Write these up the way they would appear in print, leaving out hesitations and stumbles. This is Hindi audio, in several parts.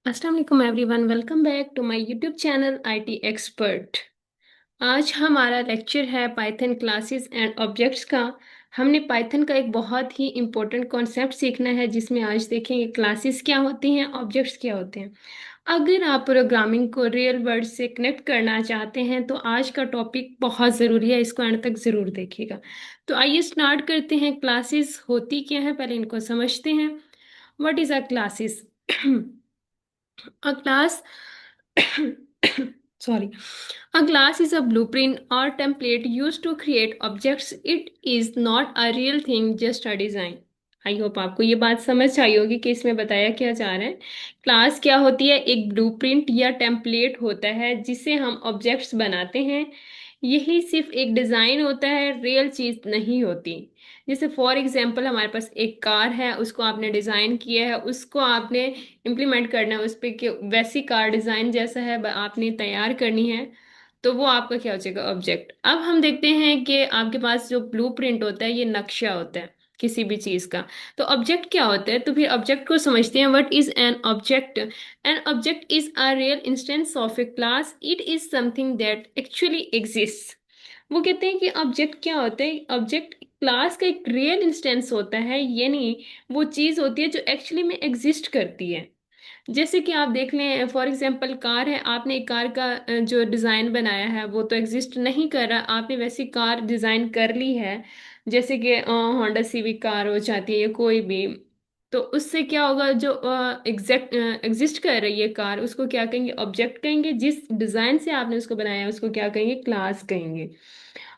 अस्सलाम वालेकुम everyone, welcome back to my YouTube channel IT expert. आज हमारा लेक्चर है पाइथन क्लासेस एंड ऑब्जेक्ट्स का। हमने पाइथन का एक बहुत ही इम्पोर्टेंट कॉन्सेप्ट सीखना है, जिसमें आज देखेंगे क्लासेस क्या होती हैं, ऑब्जेक्ट्स क्या होते हैं। अगर आप प्रोग्रामिंग को रियल वर्ल्ड से कनेक्ट करना चाहते हैं तो आज का टॉपिक बहुत ज़रूरी है, इसको एंड तक ज़रूर देखिएगा। तो आइए स्टार्ट करते हैं। क्लासेस होती क्या है, पहले इनको समझते हैं। What is a classes? A class, sorry, a class is a blueprint or template used to create objects. It is not a real thing, just a design. I hope आपको ये बात समझ आई होगी कि इसमें बताया क्या जा रहा है। क्लास क्या होती है? एक ब्लूप्रिंट या टेम्पलेट होता है जिससे हम ऑब्जेक्ट्स बनाते हैं। यही सिर्फ एक डिज़ाइन होता है, रियल चीज़ नहीं होती। जैसे फॉर एग्जांपल हमारे पास एक कार है, उसको आपने डिज़ाइन किया है, उसको आपने इम्प्लीमेंट करना है उस पर कि वैसी कार डिज़ाइन जैसा है आपने तैयार करनी है। तो वो आपका क्या हो जाएगा? ऑब्जेक्ट। अब हम देखते हैं कि आपके पास जो ब्लूप्रिंट होता है ये नक्शा होता है किसी भी चीज़ का। तो ऑब्जेक्ट क्या होता है? तो फिर ऑब्जेक्ट को समझते हैं। What is an object? An object is a real instance of A class. It is something that actually exist. वो कहते हैं कि ऑब्जेक्ट क्या होता है? ऑब्जेक्ट क्लास का एक रियल इंस्टेंस होता है, यानी वो चीज़ होती है जो एक्चुअली में एग्जिस्ट करती है। जैसे कि आप देख लें, फॉर एग्जांपल कार है, आपने एक कार का जो डिज़ाइन बनाया है वो तो एग्जिस्ट नहीं कर रहा, आपने वैसी कार डिज़ाइन कर ली है। जैसे कि होंडा सिविक कार हो जाती है या कोई भी। तो उससे क्या होगा? जो एग्जिस्ट कर रही है कार, उसको क्या कहेंगे? ऑब्जेक्ट कहेंगे। जिस डिज़ाइन से आपने उसको बनाया है उसको क्या कहेंगे? क्लास कहेंगे।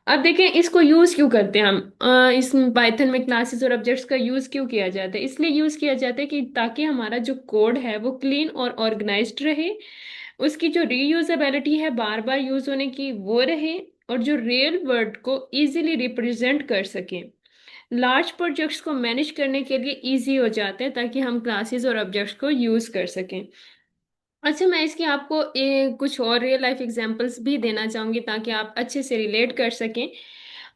अब देखें इसको यूज क्यों करते हैं हम। इस पाइथन में क्लासेस और ऑब्जेक्ट्स का यूज क्यों किया जाता है? इसलिए यूज किया जाता है कि ताकि हमारा जो कोड है वो क्लीन और ऑर्गेनाइज्ड रहे, उसकी जो रीयूजेबिलिटी है बार बार यूज होने की वो रहे, और जो रियल वर्ड को इजीली रिप्रेजेंट कर सके। लार्ज प्रोजेक्ट्स को मैनेज करने के लिए इजी हो जाता है ताकि हम क्लासेस और ऑब्जेक्ट्स को यूज कर सकें। अच्छा, मैं इसकी आपको कुछ और रियल लाइफ एग्जांपल्स भी देना चाहूंगी ताकि आप अच्छे से रिलेट कर सकें।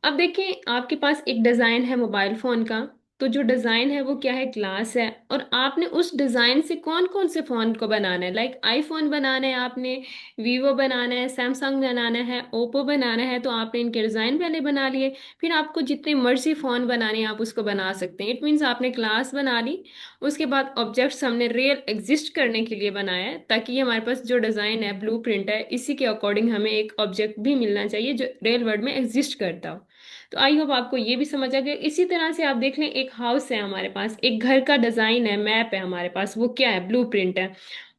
अब देखें, आपके पास एक डिज़ाइन है मोबाइल फ़ोन का। तो जो डिज़ाइन है वो क्या है? क्लास है। और आपने उस डिज़ाइन से कौन कौन से फ़ोन को बनाना है? लाइक आईफोन बनाना है आपने, वीवो बनाना है, सैमसंग बनाना है, ओप्पो बनाना है, तो आपने इनके डिज़ाइन पहले बना लिए। फिर आपको जितने मर्जी फ़ोन बनाने हैं आप उसको बना सकते हैं। इट मीन्स आपने क्लास बना ली। उसके बाद ऑब्जेक्ट्स हमने रियल एग्जिस्ट करने के लिए बनाया है, ताकि ये हमारे पास जो डिज़ाइन है, ब्लू प्रिंट है, इसी के अकॉर्डिंग हमें एक ऑब्जेक्ट भी मिलना चाहिए जो रियल वर्ल्ड में एग्जिस्ट करता हो। तो आई होप आपको ये भी समझ आ गया। इसी तरह से आप देख लें, एक हाउस है हमारे पास, एक घर का डिजाइन है, मैप है हमारे पास, वो क्या है? ब्लूप्रिंट है।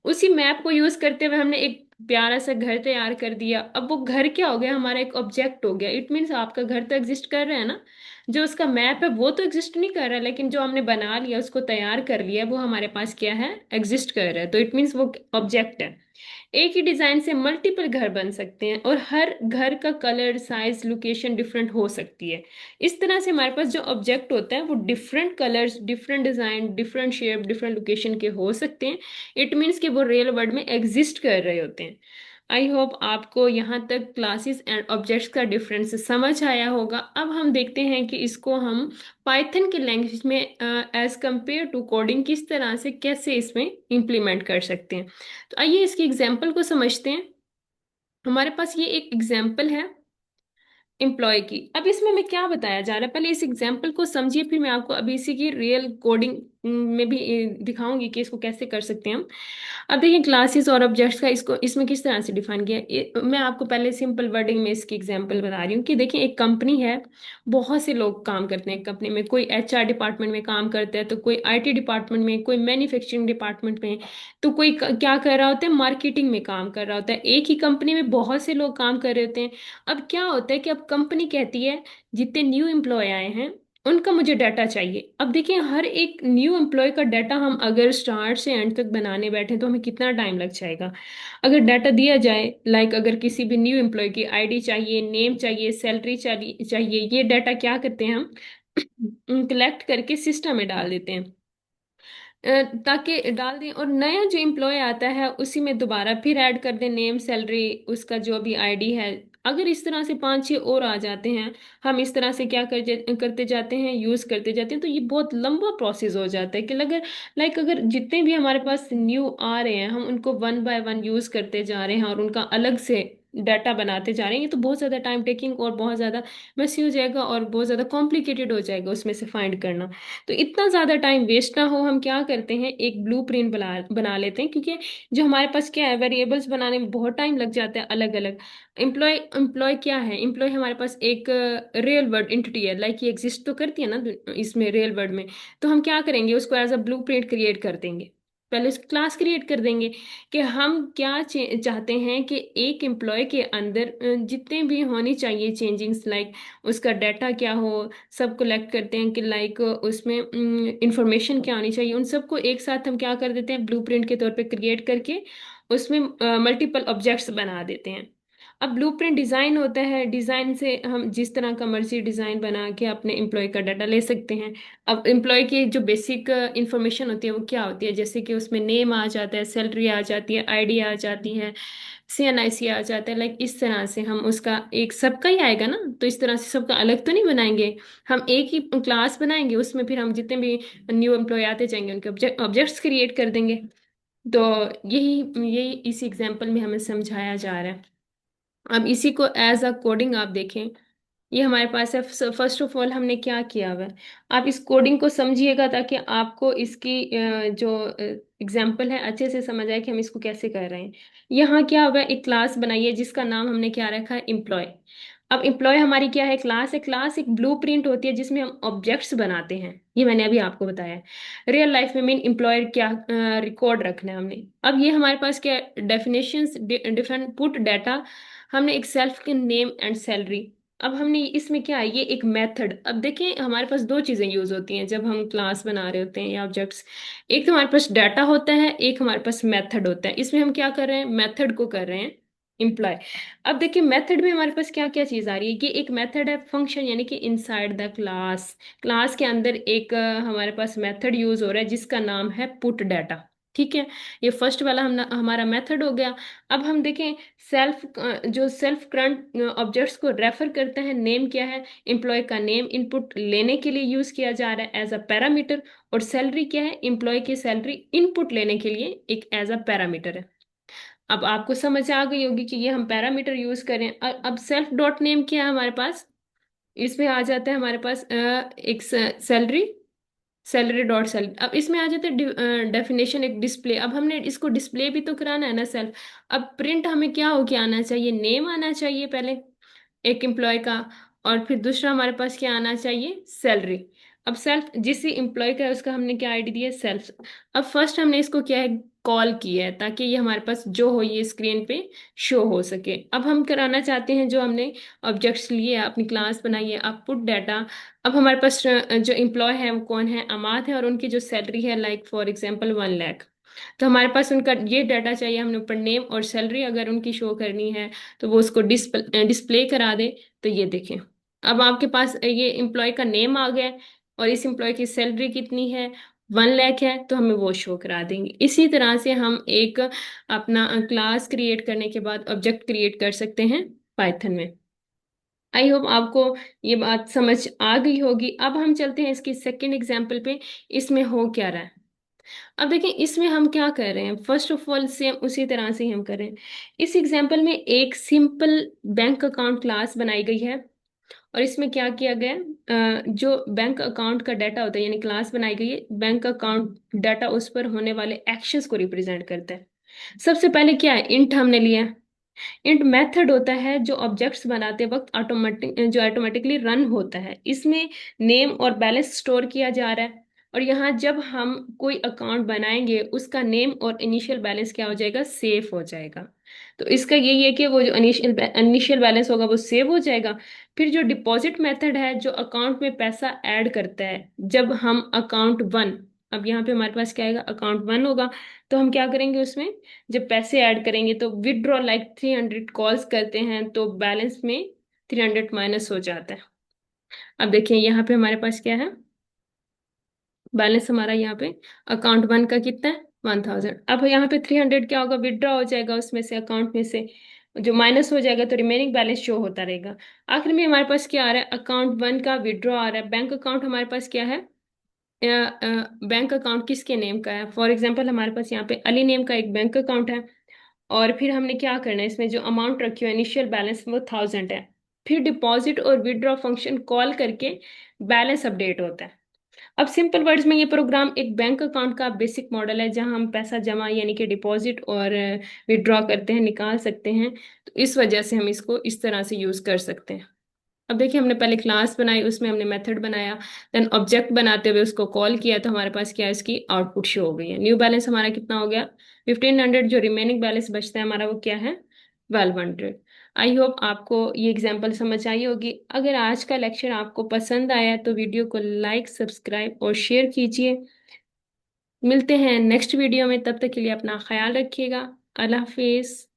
उसी मैप को यूज करते हुए हमने एक प्यारा सा घर तैयार कर दिया। अब वो घर क्या हो गया? हमारा एक ऑब्जेक्ट हो गया। इट मीन्स आपका घर तो एग्जिस्ट कर रहा है ना, जो उसका मैप है वो तो एग्जिस्ट नहीं कर रहा है, लेकिन जो हमने बना लिया, उसको तैयार कर लिया, वो हमारे पास क्या है? एग्जिस्ट कर रहा है। तो इट मीन्स वो ऑब्जेक्ट है। एक ही डिजाइन से मल्टीपल घर बन सकते हैं और हर घर का कलर, साइज, लोकेशन डिफरेंट हो सकती है। इस तरह से हमारे पास जो ऑब्जेक्ट होता है वो different colours, different design, different shape, different location के हो सकते हैं। इट मीन्स कि वो रियल वर्ल्ड में एग्जिस्ट कर रहे होते हैं। आई होप आपको यहाँ तक क्लासेस एंड ऑब्जेक्ट्स का डिफरेंस समझ आया होगा। अब हम देखते हैं कि इसको हम पाइथन के लैंग्वेज में एज कंपेयर टू कोडिंग किस तरह से, कैसे इसमें इम्प्लीमेंट कर सकते हैं। तो आइए इसकी एग्जाम्पल को समझते हैं। हमारे पास ये एक एग्जाम्पल है एम्प्लॉय की। अब इसमें मैं क्या बताया जा रहा है, पहले इस एग्जाम्पल को समझिए, फिर मैं आपको अभी इसी की रियल कोडिंग में भी दिखाऊंगी कि इसको कैसे कर सकते हैं हम। अब देखिए, क्लासेस और ऑब्जेक्ट्स का इसको इसमें किस तरह से डिफाइन किया है। मैं आपको पहले सिंपल वर्डिंग में इसकी एग्जांपल बता रही हूँ कि देखिए, एक कंपनी है, बहुत से लोग काम करते हैं कंपनी में। कोई एचआर डिपार्टमेंट में काम करता है, तो कोई आईटी डिपार्टमेंट में, कोई मैन्युफैक्चरिंग डिपार्टमेंट में, तो कोई क्या कर रहा होता है? मार्केटिंग में काम कर रहा होता है। एक ही कंपनी में बहुत से लोग काम कर रहे होते हैं। अब क्या होता है कि अब कंपनी कहती है जितने न्यू एम्प्लॉय आए हैं उनका मुझे डाटा चाहिए। अब देखिए, हर एक न्यू एम्प्लॉय का डाटा हम अगर स्टार्ट से एंड तक बनाने बैठे तो हमें कितना टाइम लग जाएगा। अगर डाटा दिया जाए, लाइक अगर किसी भी न्यू एम्प्लॉय की आईडी चाहिए, नेम चाहिए, सैलरी चाहिए, ये डाटा क्या करते हैं हम? कलेक्ट करके सिस्टम में डाल देते हैं। ताकि डाल दें, और नया जो एम्प्लॉय आता है उसी में दोबारा फिर ऐड कर दें नेम, सैलरी, उसका जो भी आईडी है। अगर इस तरह से पांच छह और आ जाते हैं, हम इस तरह से क्या करते जाते हैं, यूज करते जाते हैं, तो ये बहुत लंबा प्रोसेस हो जाता है कि अगर अगर जितने भी हमारे पास न्यू आ रहे हैं हम उनको वन बाय वन यूज करते जा रहे हैं और उनका अलग से डाटा बनाते जा रहे हैं, ये तो बहुत ज्यादा टाइम टेकिंग और बहुत ज्यादा मेसी हो जाएगा और बहुत ज्यादा कॉम्प्लिकेटेड हो जाएगा उसमें से फाइंड करना। तो इतना ज्यादा टाइम वेस्ट ना हो, हम क्या करते हैं, एक ब्लूप्रिंट बना बना लेते हैं, क्योंकि जो हमारे पास क्या है, वेरिएबल्स बनाने में बहुत टाइम लग जाता है अलग अलग। एम्प्लॉय क्या है, एम्प्लॉय हमारे पास एक रियल वर्ड एंटिटी है, लाइक ये एग्जिस्ट तो करती है ना इसमें रियल वर्ड में। तो हम क्या करेंगे, उसको एज अ ब्लूप्रिंट क्रिएट कर देंगे। पहले उसकी क्लास क्रिएट कर देंगे कि हम क्या चाहते हैं कि एक एम्प्लॉय के अंदर जितने भी होनी चाहिए चेंजिंग्स, लाइक उसका डाटा क्या हो, सब कलेक्ट करते हैं कि लाइक उसमें इंफॉर्मेशन क्या होनी चाहिए, उन सबको एक साथ हम क्या कर देते हैं, ब्लूप्रिंट के तौर पे क्रिएट करके उसमें मल्टीपल ऑब्जेक्ट्स बना देते हैं। अब ब्लूप्रिंट डिजाइन होता है, डिजाइन से हम जिस तरह का मर्जी डिजाइन बना के अपने एम्प्लॉय का डाटा ले सकते हैं। अब एम्प्लॉय की जो बेसिक इंफॉर्मेशन होती है वो क्या होती है, जैसे कि उसमें नेम आ जाता है, सैलरी आ जाती है, आईडी आ जाती है, CNIC आ जाता है, लाइक इस तरह से हम उसका एक सबका ही आएगा ना, तो इस तरह से सबका अलग तो नहीं बनाएंगे। हम एक ही क्लास बनाएंगे, उसमें फिर हम जितने भी न्यू एम्प्लॉय आते जाएंगे उनके ऑब्जेक्ट्स क्रिएट कर देंगे। तो यही यही इस एग्जाम्पल में हमें समझाया जा रहा है। अब इसी को एज अ कोडिंग आप देखें, ये हमारे पास है। फर्स्ट ऑफ ऑल हमने क्या किया हुआ है, आप इस कोडिंग को समझिएगा ताकि आपको इसकी जो एग्जाम्पल है अच्छे से समझ आए कि हम इसको कैसे कर रहे हैं। यहाँ क्या हुआ है, एक क्लास बनाई है जिसका नाम हमने क्या रखा है, एम्प्लॉय। अब एम्प्लॉय हमारी क्या है, क्लास है। क्लास एक ब्लूप्रिंट होती है जिसमें हम ऑब्जेक्ट्स बनाते हैं, ये मैंने अभी आपको बताया। रियल लाइफ में मेन एम्प्लॉयर क्या रिकॉर्ड रखना है हमने। अब ये हमारे पास क्या डेफिनेशंस, डिफरेंट पुट डाटा, हमने एक सेल्फ के नेम एंड सैलरी। अब हमने इसमें क्या है, ये एक मेथड। अब देखिए हमारे पास दो चीजें यूज होती हैं जब हम क्लास बना रहे होते हैं या ऑब्जेक्ट्स। एक तो हमारे पास डाटा होता है, एक हमारे पास मेथड होता है। इसमें हम क्या कर रहे हैं, मेथड को कर रहे हैं इम्प्लॉय। अब देखिए मेथड में हमारे पास क्या क्या चीज आ रही है, ये एक मेथड है फंक्शन, यानी कि इनसाइड द क्लास। क्लास के अंदर एक हमारे पास मेथड यूज हो रहा है जिसका नाम है पुट डाटा। ठीक है, ये फर्स्ट वाला हमारा मेथड हो गया। अब हम देखें सेल्फ, जो सेल्फ करंट ऑब्जेक्ट्स को रेफर करते हैं, नेम क्या है, एम्प्लॉय का नेम इनपुट लेने के लिए यूज किया जा रहा है एज अ पैरामीटर। और सैलरी क्या है, एम्प्लॉय की सैलरी इनपुट लेने के लिए एक एज अ पैरामीटर है। अब आपको समझ आ गई होगी कि ये हम पैरामीटर यूज करें। अब सेल्फ डॉट नेम क्या है हमारे पास, इसमें आ जाता है हमारे पास एक सैलरी, सैलरी डॉट सैलरी। अब इसमें आ जाता है डेफिनेशन, एक डिस्प्ले। अब हमने इसको डिस्प्ले भी तो कराना है ना सेल्फ। अब प्रिंट हमें क्या हो के आना चाहिए, नेम आना चाहिए पहले एक एम्प्लॉय का, और फिर दूसरा हमारे पास क्या आना चाहिए, सैलरी। अब सेल्फ जिस एम्प्लॉय का है उसका हमने क्या आईडी दिया, सेल्फ। अब फर्स्ट हमने इसको क्या है, कॉल किया है ताकि ये हमारे पास जो हो ये स्क्रीन पे शो हो सके। अब हम कराना चाहते हैं, जो हमने ऑब्जेक्ट्स लिए अपनी क्लास बनाई है, अब पुट डाटा। अब हमारे पास जो एम्प्लॉय है वो कौन है, अमात है, और उनकी जो सैलरी है लाइक फॉर एग्जांपल 1 लाख। तो हमारे पास उनका ये डाटा चाहिए, हमने ऊपर नेम और सैलरी अगर उनकी शो करनी है तो वो उसको डिस्प्ले करा दे। तो ये देखें, अब आपके पास ये एम्प्लॉय का नेम आ गया है और इस एम्प्लॉय की सैलरी कितनी है, 1 लाख है, तो हमें वो शो करा देंगे। इसी तरह से हम एक अपना क्लास क्रिएट करने के बाद ऑब्जेक्ट क्रिएट कर सकते हैं पाइथन में। आई होप आपको ये बात समझ आ गई होगी। अब हम चलते हैं इसकी सेकेंड एग्जाम्पल पे, इसमें हो क्या रहा है। अब देखिए इसमें हम क्या कर रहे हैं, फर्स्ट ऑफ ऑल सेम उसी तरह से ही हम कर रहे हैं। इस एग्जाम्पल में एक सिंपल बैंक अकाउंट क्लास बनाई गई है और इसमें क्या किया गया है, जो बैंक अकाउंट का डाटा होता है, यानी क्लास बनाई गई है बैंक अकाउंट डाटा, उस पर होने वाले एक्शंस को रिप्रेजेंट करता है। सबसे पहले क्या है, इंट हमने लिया है। इंट मेथड होता है जो ऑब्जेक्ट्स बनाते वक्त ऑटोमेटिकली रन होता है। इसमें नेम और बैलेंस स्टोर किया जा रहा है। और यहाँ जब हम कोई अकाउंट बनाएंगे उसका नेम और इनिशियल बैलेंस क्या हो जाएगा, सेव हो जाएगा। तो इसका यही है कि वो जो इनिशियल बैलेंस होगा वो सेव हो जाएगा। फिर जो डिपॉजिट मेथड है, जो अकाउंट में पैसा ऐड करता है जब हम अकाउंट वन, अब यहाँ पे हमारे पास क्या आएगा, अकाउंट वन होगा, तो हम क्या करेंगे उसमें, जब पैसे ऐड करेंगे तो विदड्रॉ लाइक 300 कॉल्स करते हैं तो बैलेंस में 300 माइनस हो जाता है। अब देखिए यहाँ पे हमारे पास क्या है, बैलेंस हमारा यहाँ पे अकाउंट वन का कितना है, 1000। अब यहाँ पे 300 क्या होगा, विदड्रॉ हो जाएगा उसमें से, अकाउंट में से। जो माइनस हो जाएगा तो रिमेनिंग बैलेंस शो होता रहेगा। आखिर में हमारे पास क्या आ रहा है, अकाउंट वन का विड्रॉ आ रहा है। बैंक अकाउंट हमारे पास क्या है, बैंक अकाउंट किसके नेम का है, फॉर एग्जांपल हमारे पास यहाँ पे अली नेम का एक बैंक अकाउंट है। और फिर हमने क्या करना है, इसमें जो अमाउंट रखी हो इनिशियल बैलेंस वो 1000 है। फिर डिपॉजिट और विड्रॉ फंक्शन कॉल करके बैलेंस अपडेट होता है। अब सिंपल वर्ड्स में ये प्रोग्राम एक बैंक अकाउंट का बेसिक मॉडल है, जहां हम पैसा जमा यानी कि डिपॉजिट और विड्रॉ करते हैं, निकाल सकते हैं। तो इस वजह से हम इसको इस तरह से यूज कर सकते हैं। अब देखिए, हमने पहले क्लास बनाई, उसमें हमने मेथड बनाया, देन ऑब्जेक्ट बनाते हुए उसको कॉल किया, तो हमारे पास क्या है, इसकी आउटपुट शो हो गई है। न्यू बैलेंस हमारा कितना हो गया, 1500। जो रिमेनिंग बैलेंस बचता है हमारा वो क्या है, 1200। आई होप आपको ये एग्जाम्पल समझ आई होगी। अगर आज का लेक्चर आपको पसंद आया तो वीडियो को लाइक, सब्सक्राइब और शेयर कीजिए। मिलते हैं नेक्स्ट वीडियो में, तब तक के लिए अपना ख्याल रखिएगा। अल्लाह हाफिज।